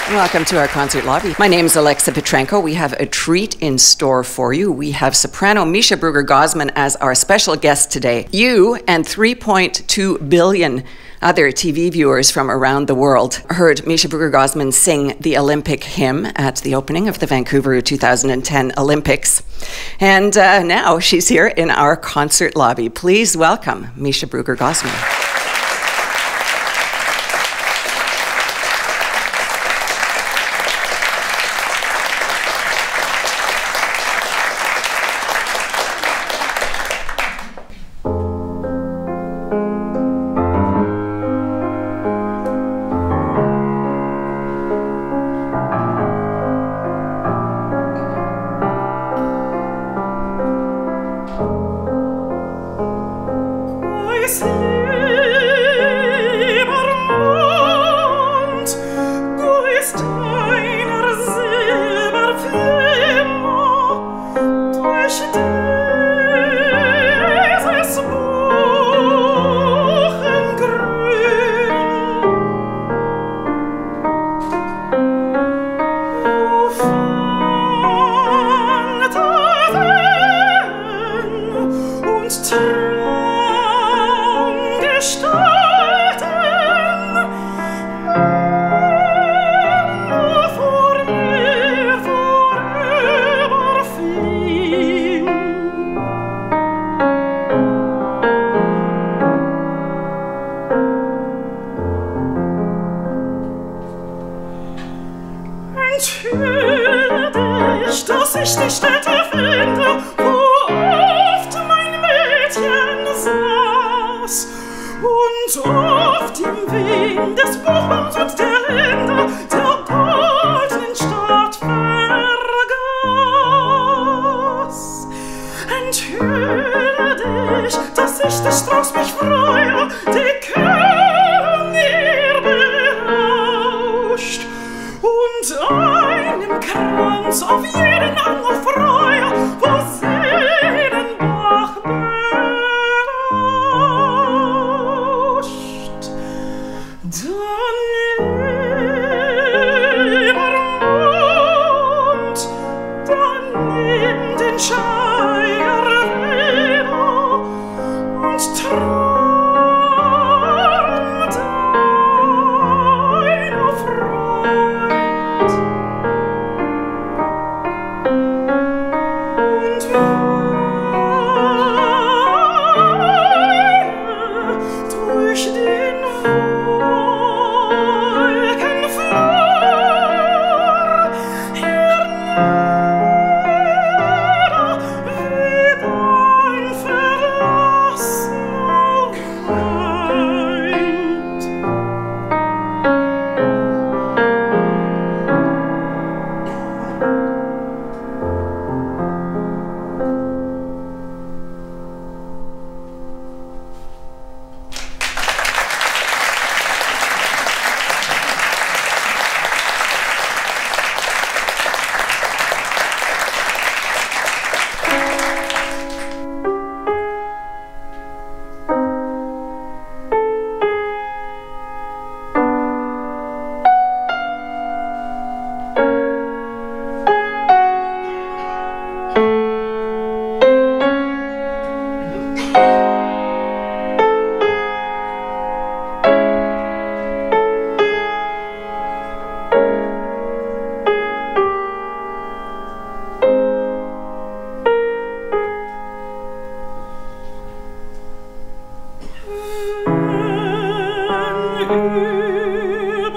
Welcome to our concert lobby. My name is Alexa Petrenko. We have a treat in store for you. We have soprano Measha Brueggergosman as our special guest today. You and 3.2 billion other TV viewers from around the world heard Measha Brueggergosman sing the Olympic hymn at the opening of the Vancouver 2010 Olympics. And now she's here in our concert lobby. Please welcome Measha Brueggergosman. Dass ich die Stätte finde, wo oft mein Mädchen saß und oft im Wind des Buchbaums und der Rinder der goldenen Stadt vergaß. Enthülle dich, dass ich des Strauß mich freue, die Kern ihr berauscht und einen Kranz auf jeden Angel freue, wo Seelenbach berauscht. Dann lieber Mond, dann nimm den Schleier wieder und träum deiner Freund. Und weile durch den Wolkenflor herneder wie dein verlassener Freund.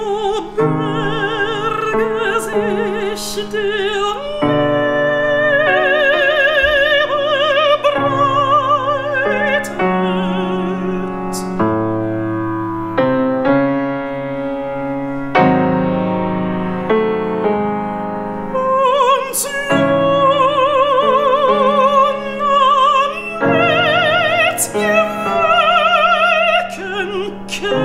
Über Berge sich der Nebel breitet und nun mit ihr Wolken kämpft.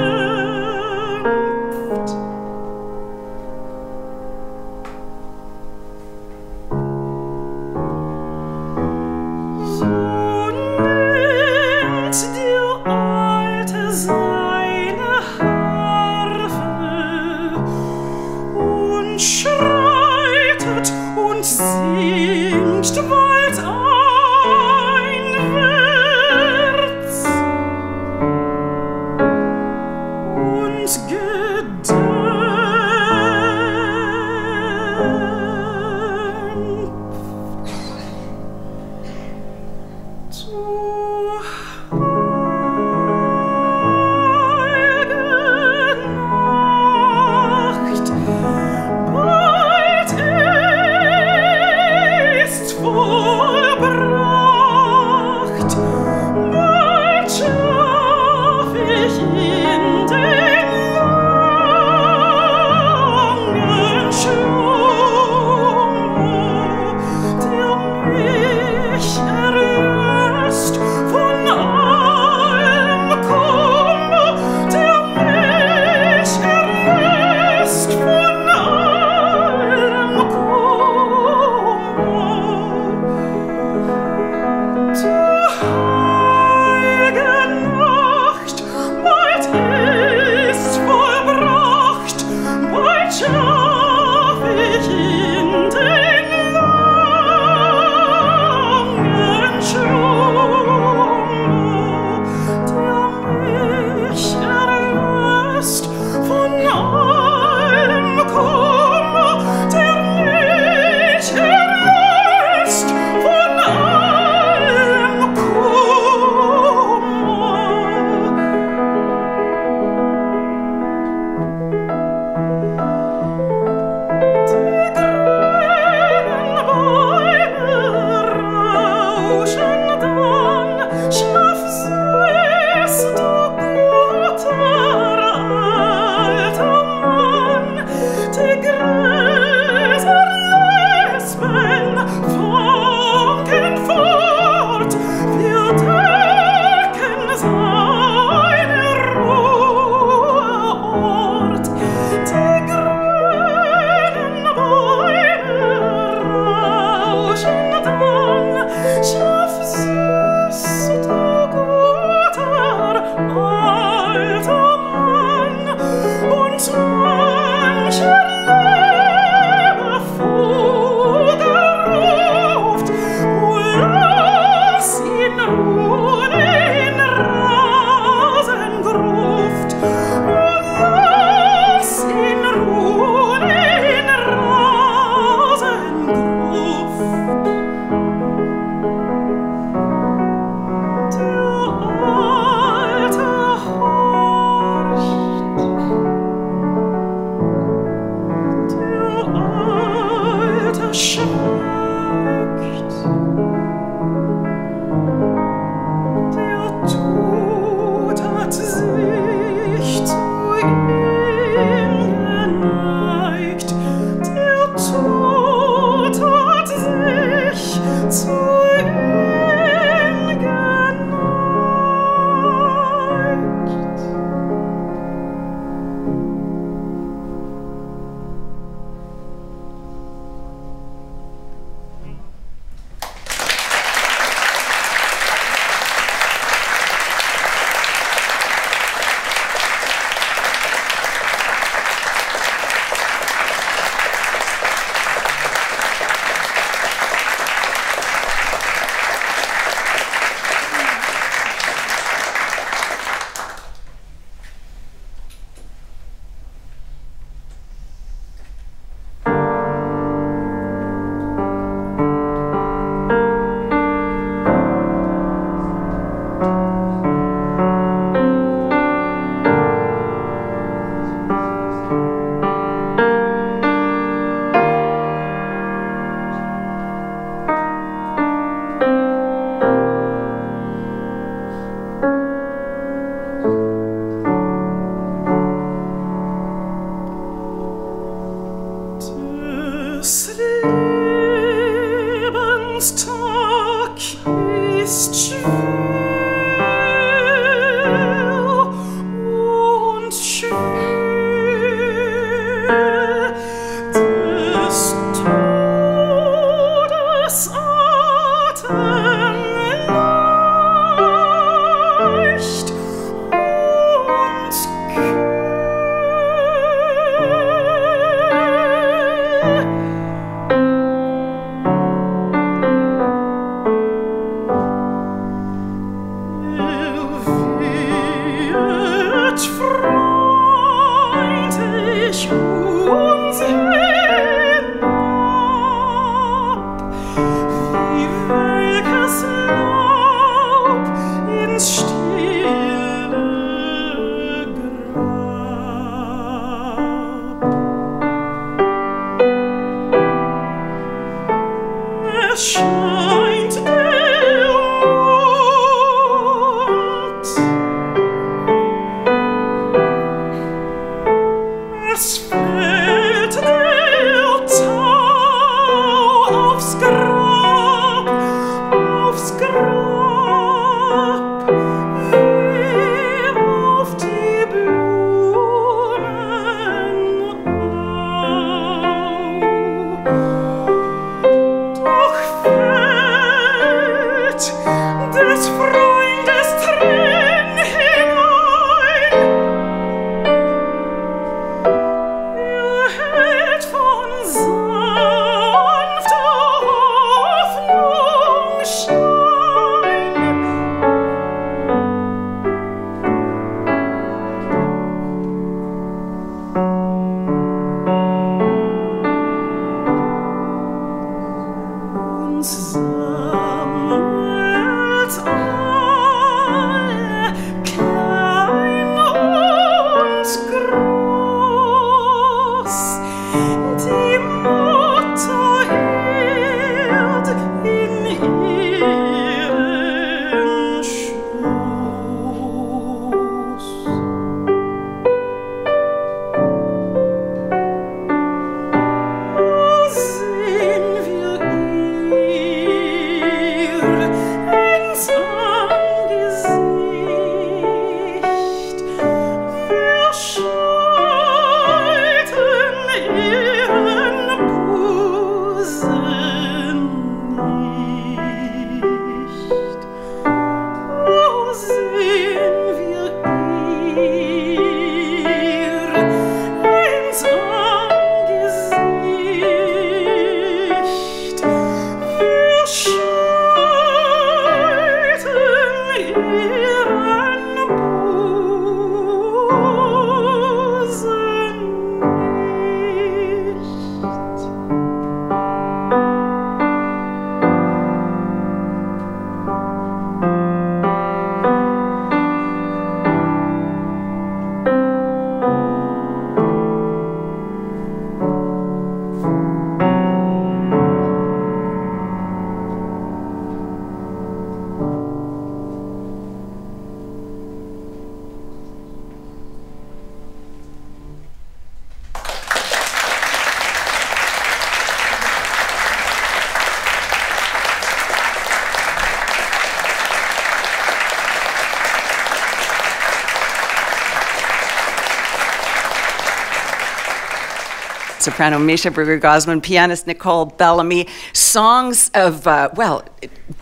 soprano Measha Brueggergosman, pianist Nicole Bellamy. Songs of,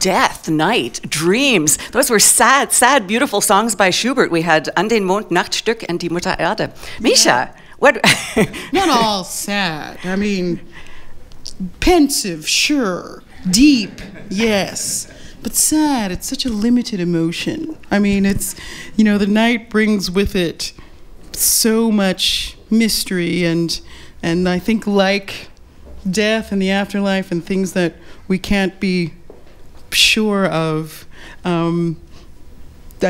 death, night, dreams. Those were sad, sad, beautiful songs by Schubert. We had An den Mond, Nachtstück, and Die Mutter Erde. Measha, what? Not all sad. I mean, pensive, sure. Deep, yes. But sad, it's such a limited emotion. I mean, it's, the night brings with it so much mystery and I think like death and the afterlife and things that we can't be sure of, I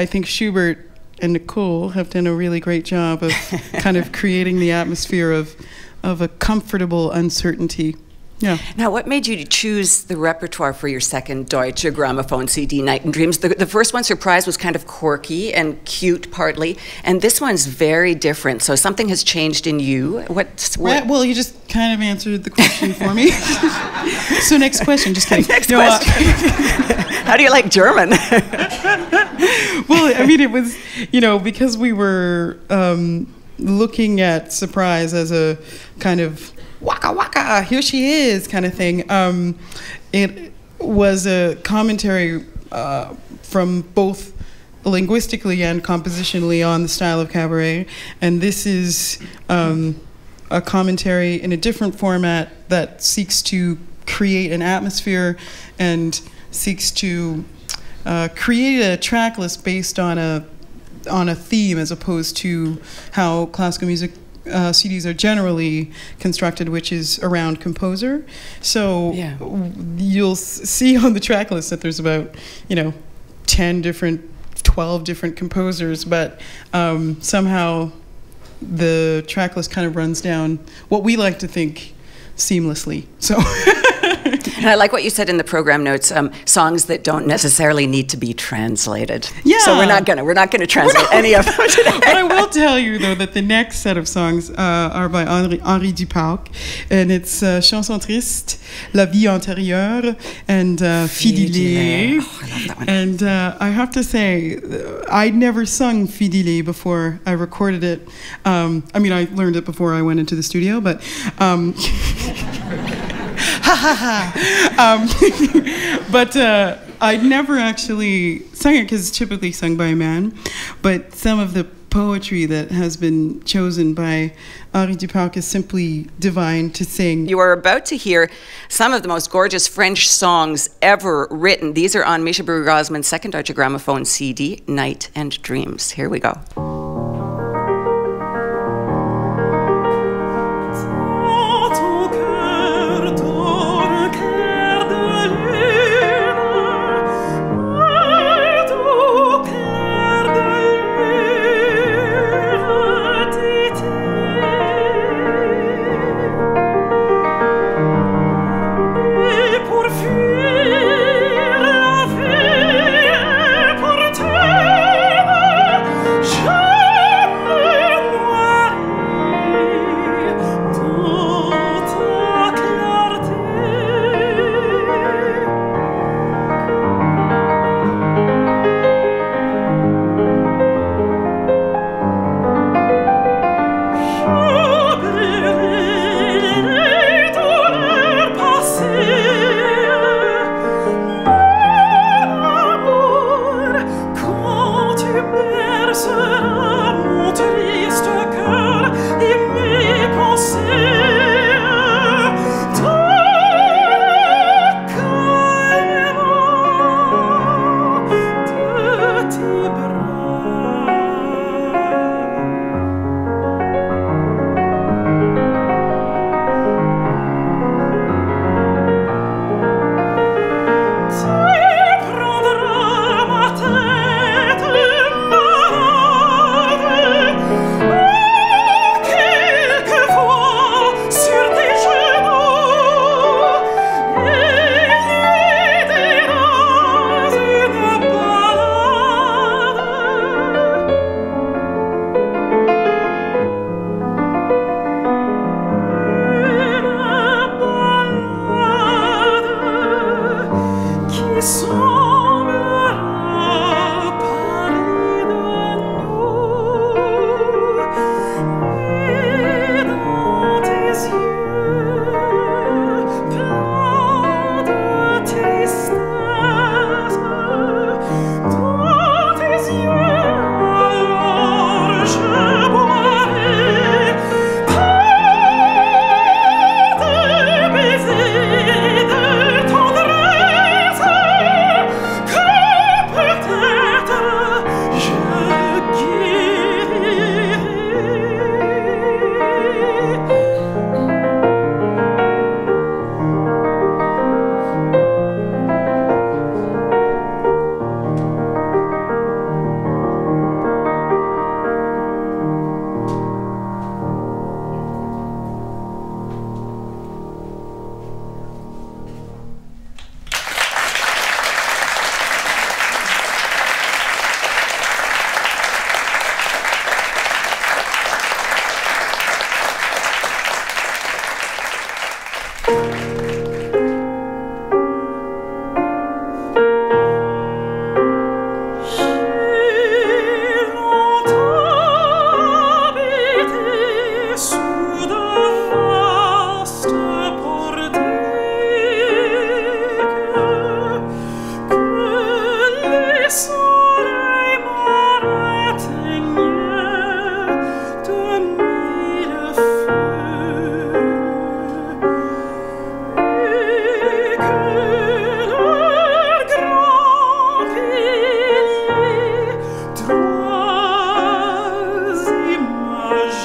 think Schubert and Nicole have done a really great job of kind of creating the atmosphere of a comfortable uncertainty. Yeah. Now, what made you choose the repertoire for your second Deutsche Grammophon CD, Night and Dreams? The first one, Surprise, was kind of quirky and cute partly, and this one's very different. So something has changed in you. What? Well, you just kind of answered the question for me. So next question, just kidding. Next question. How do you like German? Well, I mean, it was, because we were looking at Surprise as a kind of waka waka, here she is kind of thing. It was a commentary from both linguistically and compositionally on the style of cabaret, and this is a commentary in a different format that seeks to create an atmosphere and seeks to create a track list based on a theme, as opposed to how classical music CDs are generally constructed, which is around composer. So you'll see on the track list that there's about 12 different composers, but somehow the track list kind of runs down what we like to think seamlessly. So. And I like what you said in the program notes, songs that don't necessarily need to be translated. Yeah. So we're not gonna translate any of them today. But I will tell you, though, that the next set of songs are by Henri Duparc, and it's Chanson Triste, La Vie Antérieure, and Fidélé. Oh, I love that one. And I have to say, I'd never sung Fidélé before I recorded it. I mean, I learned it before I went into the studio, but... but I'd never actually sung it because it's typically sung by a man. But some of the poetry that has been chosen by Henri Duparc is simply divine to sing. You are about to hear some of the most gorgeous French songs ever written. These are on Measha Brueggergosman's second Deutsche Grammophon CD, Night and Dreams. Here we go.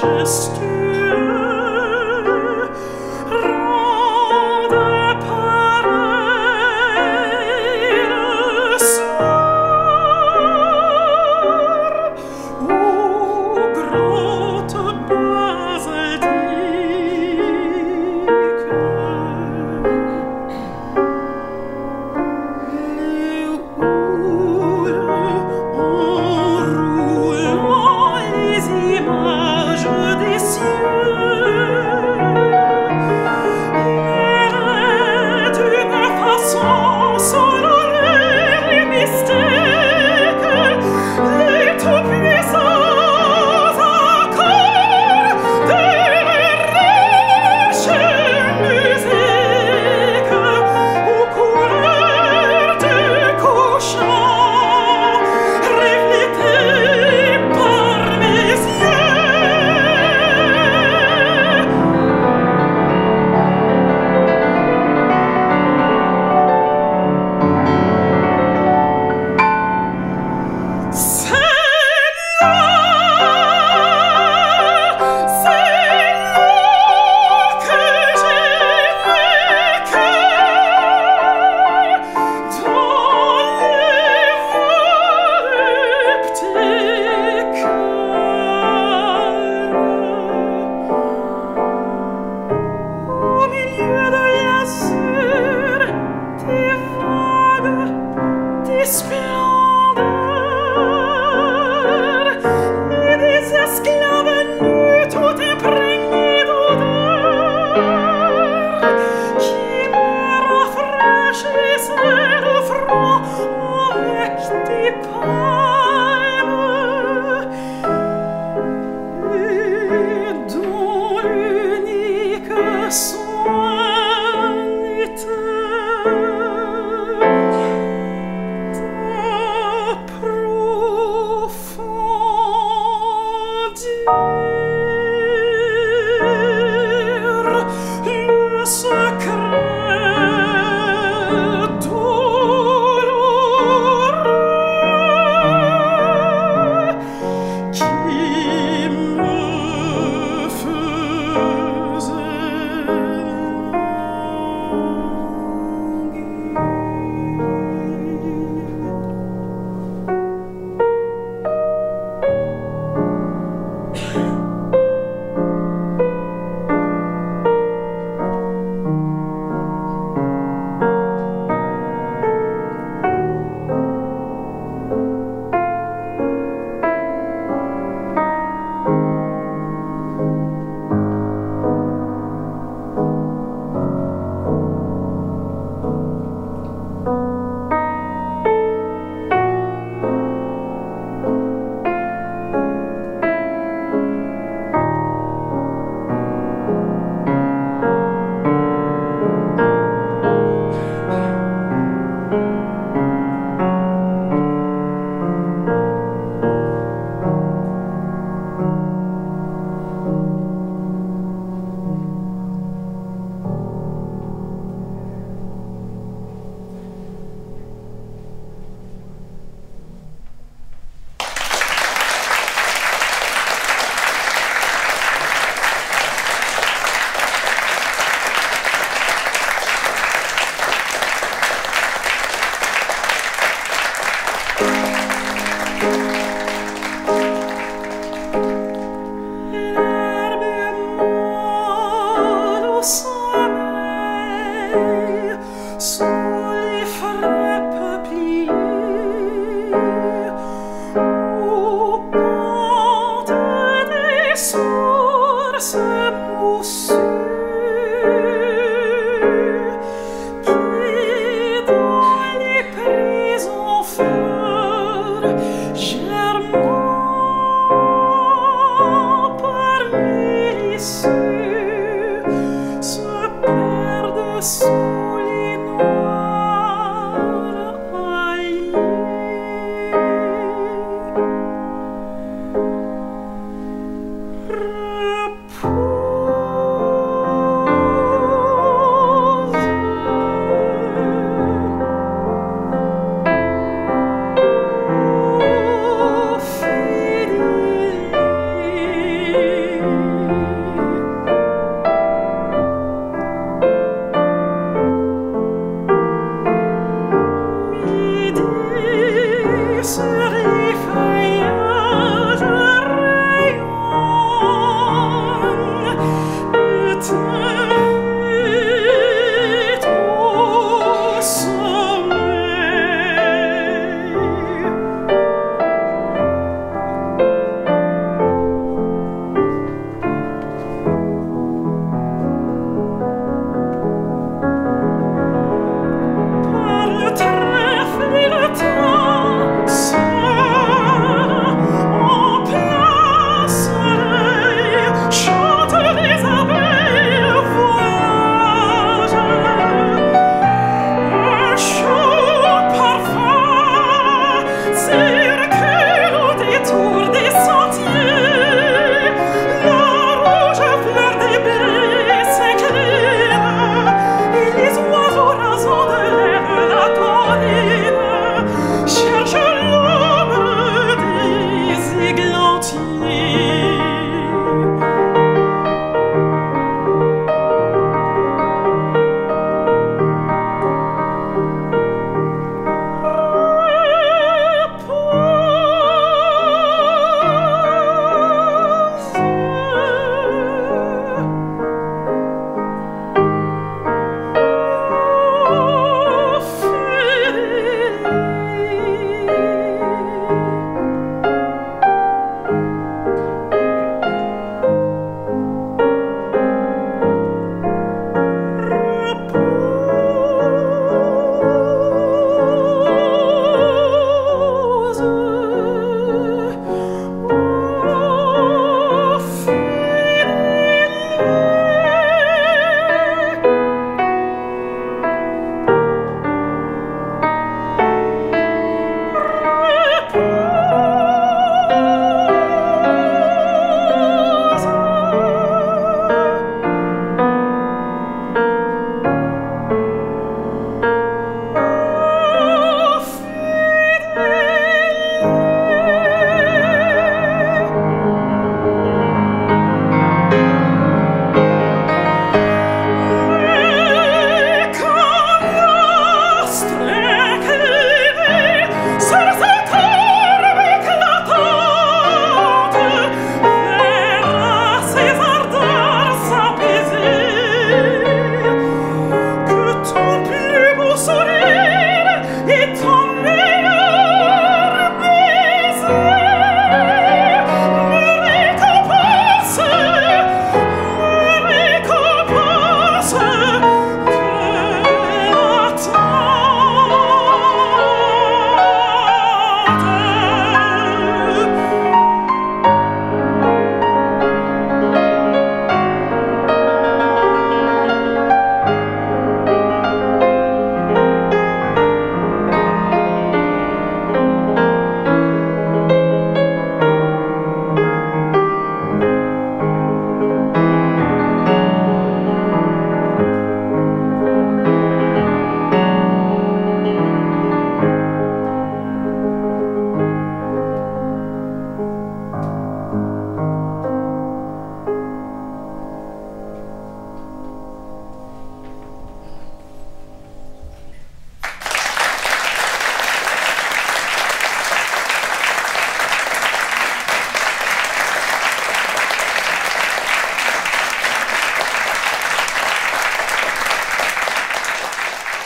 Repertoire.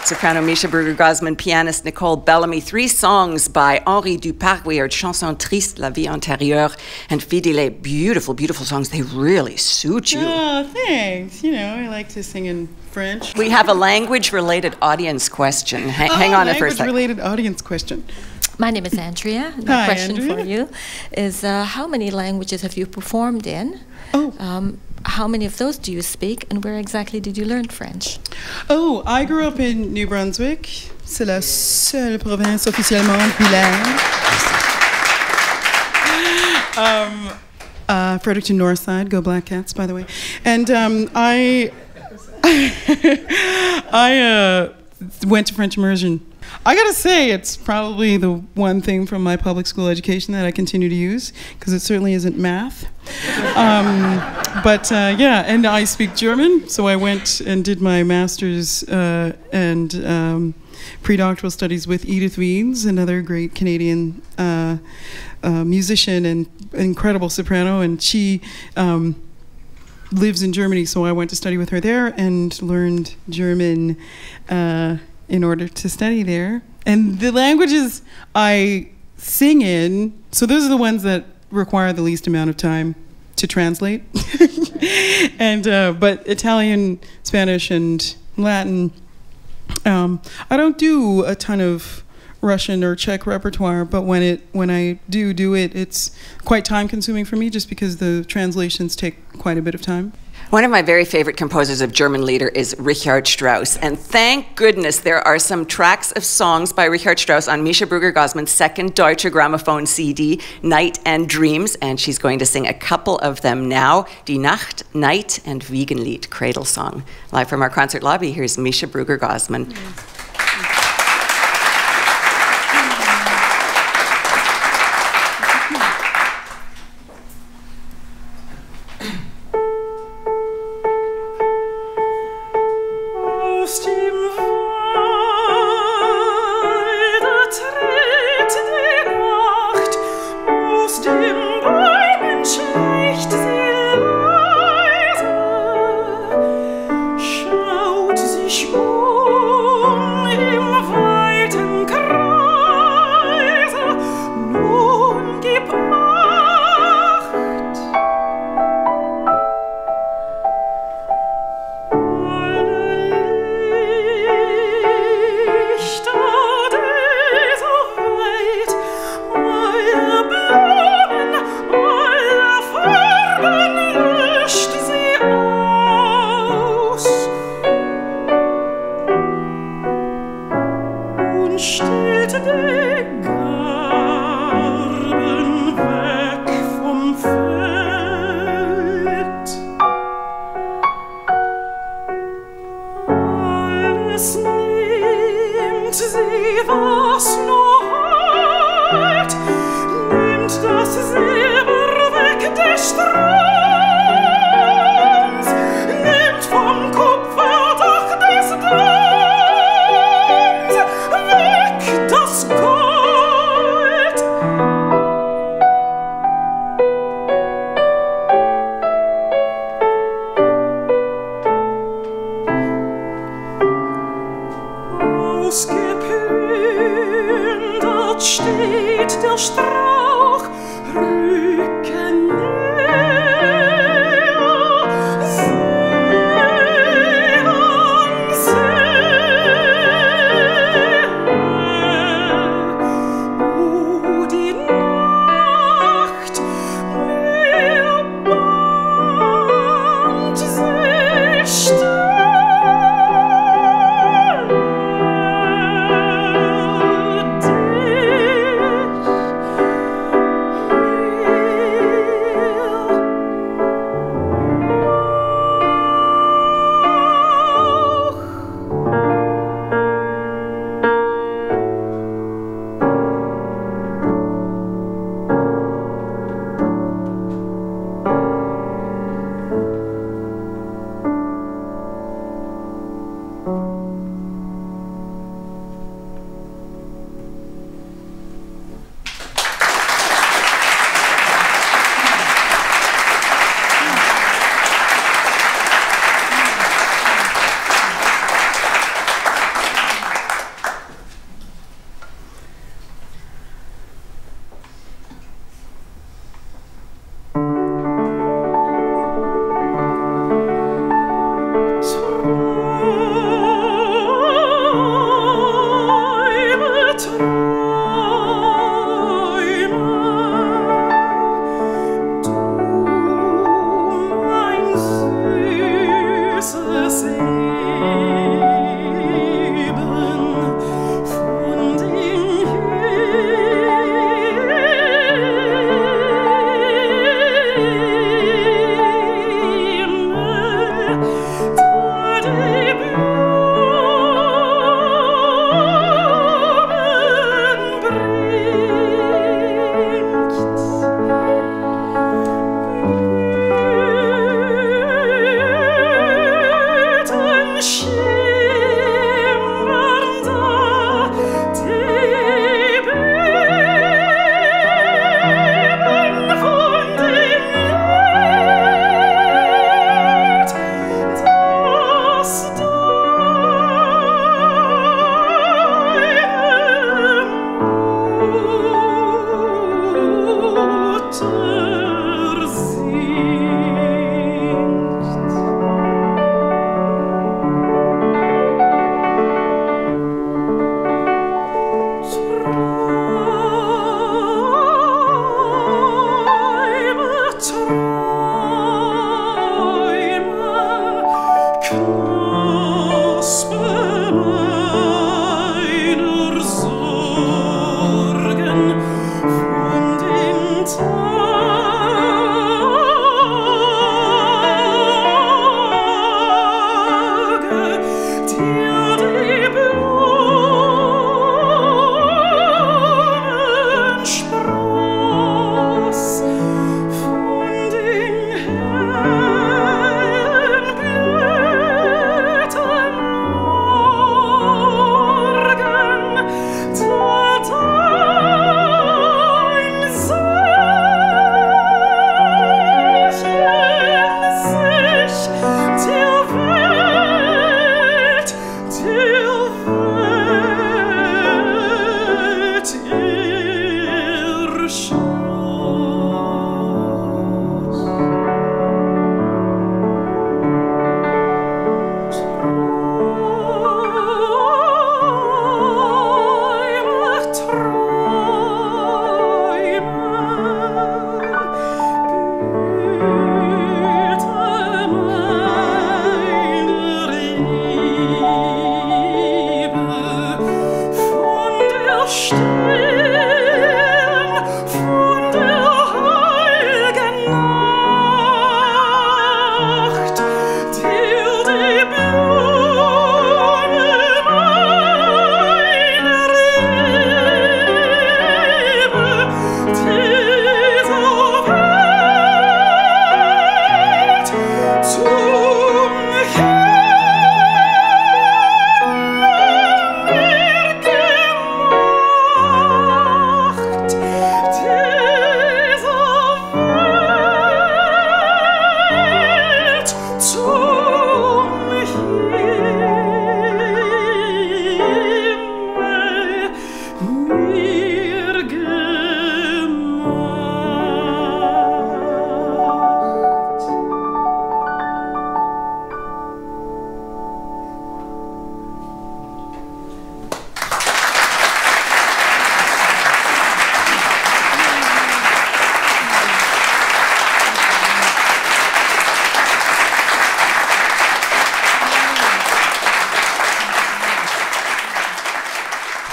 Soprano Measha Brueggergosman, pianist Nicole Bellamy. 3 songs by Henri Duparc. We heard Chanson Triste, La Vie Antérieure, and Fidele. Beautiful, beautiful songs. They really suit you. Oh, thanks. You know, I like to sing in French. We have a language-related audience question. Hang on for a second. Language-related audience question. My name is Andrea. The Hi, question Andrea. for you is how many languages have you performed in? Oh. How many of those do you speak, and where exactly did you learn French? Oh, I grew up in New Brunswick. C'est la seule province officiellement bilingue. Fredericton Northside, go Black Cats, by the way. And I went to French immersion. I gotta say, it's probably the one thing from my public school education that I continue to use, because it certainly isn't math. Yeah, and I speak German, so I went and did my master's and pre-doctoral studies with Edith Wiens, another great Canadian musician and incredible soprano, and she lives in Germany, so I went to study with her there and learned German in order to study there. And the languages I sing in, so those are the ones that require the least amount of time to translate. And but Italian, Spanish, and Latin, I don't do a ton of Russian or Czech repertoire, but when I do it, it's quite time consuming for me, just because the translations take quite a bit of time. One of my very favorite composers of German lieder is Richard Strauss, and thank goodness there are some tracks of songs by Richard Strauss on Measha Brueggergosman's second Deutsche Grammophon CD, Night and Dreams, and she's going to sing a couple of them now, Die Nacht, Night, and Wiegenlied, Cradle Song. Live from our concert lobby, here's Measha Brueggergosman. Aus dem Walde tritt die Nacht, aus den Bäumen schleicht sie leise, schaut sich im weiten Kreise, nun gib Acht. Stillt die Garben weg vom Feld. Alles nimmt sie, was nur halt, nimmt das Silber weg des Stroms, nimmt vom Kupfer doch des Dons weg das Gold. Ausgeplündert steht der Strauch, rücke näher, See an See. Oh, die Nacht, mir bahnt sich still. Dich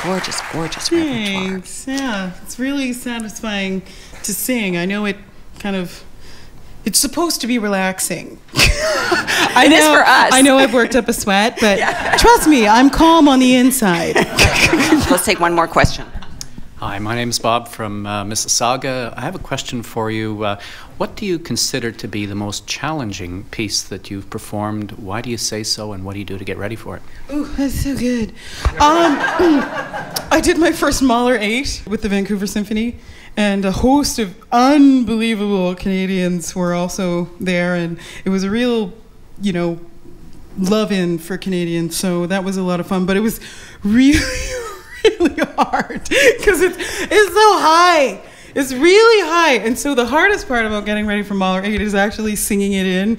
gorgeous, gorgeous repertoire. Thanks. Yeah, it's really satisfying to sing. I know it's supposed to be relaxing. It is for us. I know I've worked up a sweat, but trust me, I'm calm on the inside. Let's take one more question. Hi, my name is Bob from Mississauga. I have a question for you. What do you consider to be the most challenging piece that you've performed? Why do you say so, and what do you do to get ready for it? Ooh, that's so good. I did my first Mahler 8 with the Vancouver Symphony, and a host of unbelievable Canadians were also there, and it was a real, love-in for Canadians, so that was a lot of fun, but it was really hard because it's so high. It's really high, and so the hardest part about getting ready for Mahler 8 is actually singing it in.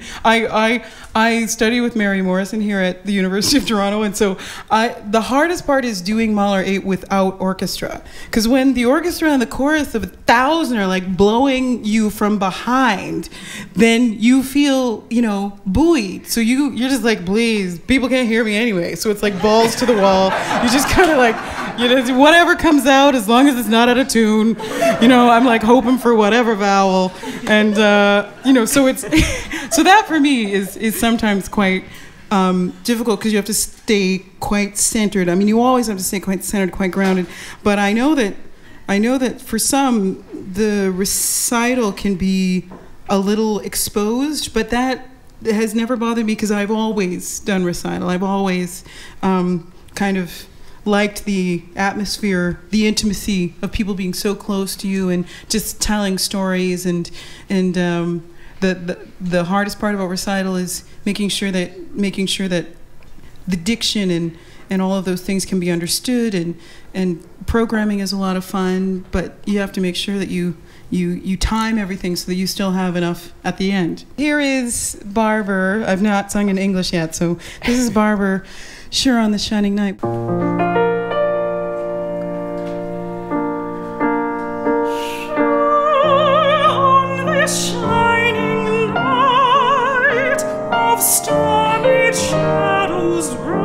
I study with Mary Morrison here at the University of Toronto, and so the hardest part is doing Mahler 8 without orchestra, because when the orchestra and the chorus of 1,000 are like blowing you from behind, then you feel buoyed. So you're just like, please, people can't hear me anyway. So it's like balls to the wall. You just kind of like, whatever comes out, as long as it's not out of tune. I'm like hoping for whatever vowel, and so it's so that for me is sometimes quite difficult because you have to stay quite centered. I mean, you always have to stay quite centered, quite grounded. But I know that for some the recital can be a little exposed, but that has never bothered me because I've always done recital. I've always kind of liked the atmosphere, the intimacy of people being so close to you and just telling stories, and the hardest part about recital is making sure that the diction and all of those things can be understood, and programming is a lot of fun, but you have to make sure that you time everything so that you still have enough at the end. Here is Barber. I've not sung in English yet, so this is Barber, Sure on the Shining Night. Shining light of stormy shadows round,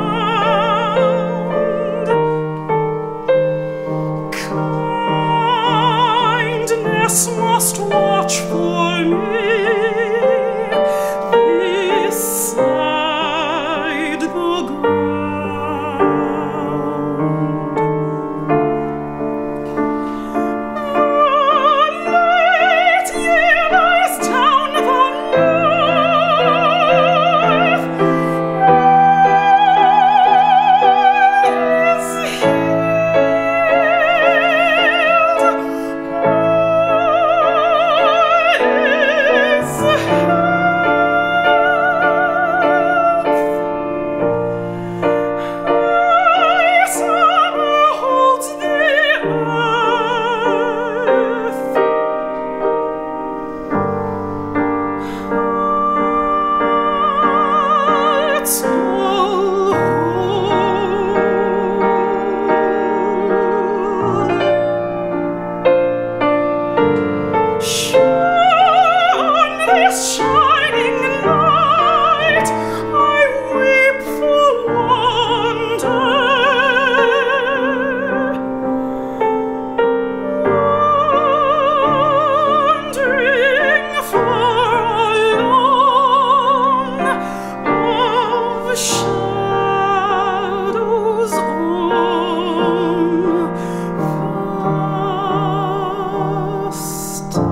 kindness must watch for me beside the ground. Late year lies down the north, is summer holds the earth. Hearts all whole. Shine this shining light, I weep for wonder, wandering far along of shadows on vast stars.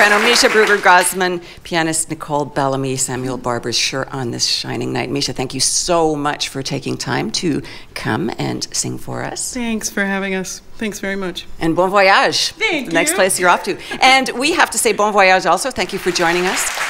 soprano Measha Brueggergosman, pianist Nicole Bellamy, Samuel Barber's sure on this shining night. Measha, thank you so much for taking time to come and sing for us. Thanks for having us. Thanks very much. And bon voyage. Thank the next you. place you're off to. And we have to say bon voyage also. Thank you for joining us.